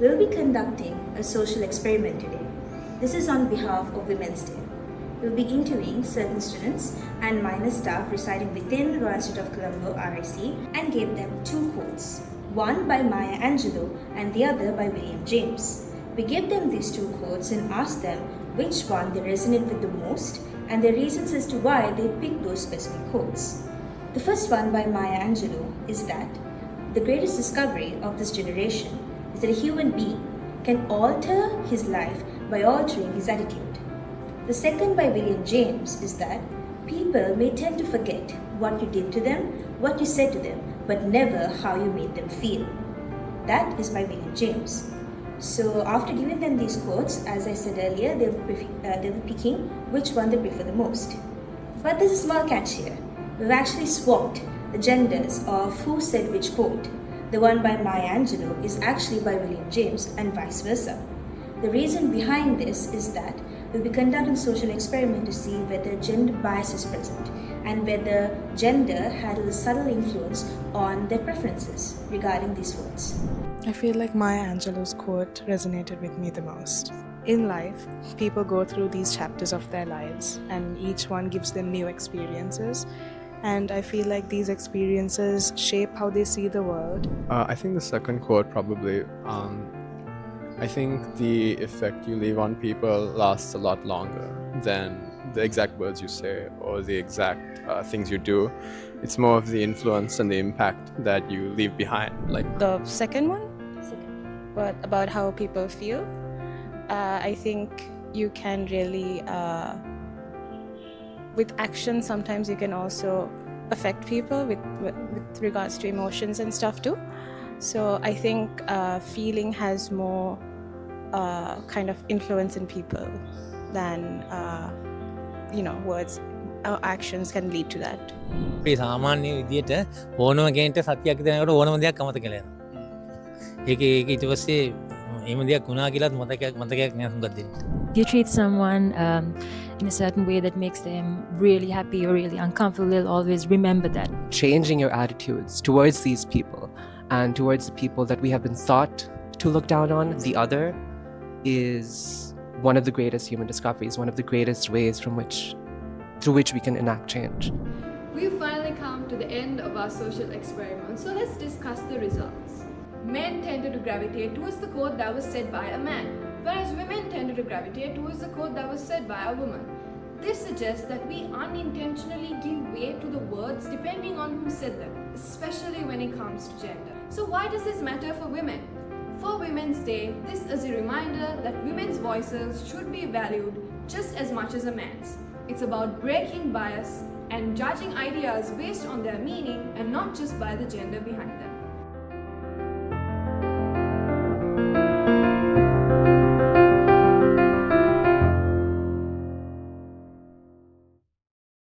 We'll be conducting a social experiment today. This is on behalf of Women's Day. We'll be interviewing certain students and minor staff residing within Royal Institute of Colombo RIC and gave them two quotes, one by Maya Angelou and the other by William James. We gave them these two quotes and asked them which one they resonate with the most and their reasons as to why they picked those specific quotes. The first one by Maya Angelou is that the greatest discovery of this generation is that a human being can alter his life by altering his attitude. The second by William James is that people may tend to forget what you did to them, what you said to them, but never how you made them feel. That is by William James. So after giving them these quotes, as I said earlier, they were picking which one they prefer the most. But there's a small catch here. We've actually swapped the genders of who said which quote. The one by Maya Angelou is actually by William James and vice versa. The reason behind this is that we'll be conducting a social experiment to see whether gender bias is present and whether gender had a subtle influence on their preferences regarding these votes. I feel like Maya Angelou's quote resonated with me the most. In life, people go through these chapters of their lives and each one gives them new experiences. And I feel like these experiences shape how they see the world. I think the second quote probably. I think the effect you leave on people lasts a lot longer than the exact words you say or the exact things you do. It's more of the influence and the impact that you leave behind. Like the second one, but about how people feel. I think you can really, with action, sometimes you can also affect people with regards to emotions and stuff too. So I think feeling has more kind of influence in people than words. Our actions can lead to that. අපි සාමාන්‍ය විදියට ඕනම කෙනෙක්ට සතියක් දෙනකොට ඕනම දෙයක් අමතක කරලා යනවා. ඒක ඊට පස්සේ එහෙම දෙයක් වුණා කියලාත් මතකයක් නෑ හුඟක් දෙන්න. You treat someone in a certain way that makes them really happy or really uncomfortable, they'll always remember that. Changing your attitudes towards these people and towards the people that we have been thought to look down on, the other, is one of the greatest human discoveries, one of the greatest ways through which we can enact change. We've finally come to the end of our social experiment, so let's discuss the results. Men tended to gravitate towards the quote that was said by a man, whereas women tended to gravitate towards the quote that was said by a woman. This suggests that we unintentionally give weight to the words depending on who said them, especially when it comes to gender. So why does this matter for women? For Women's Day, this is a reminder that women's voices should be valued just as much as a man's. It's about breaking bias and judging ideas based on their meaning and not just by the gender behind them.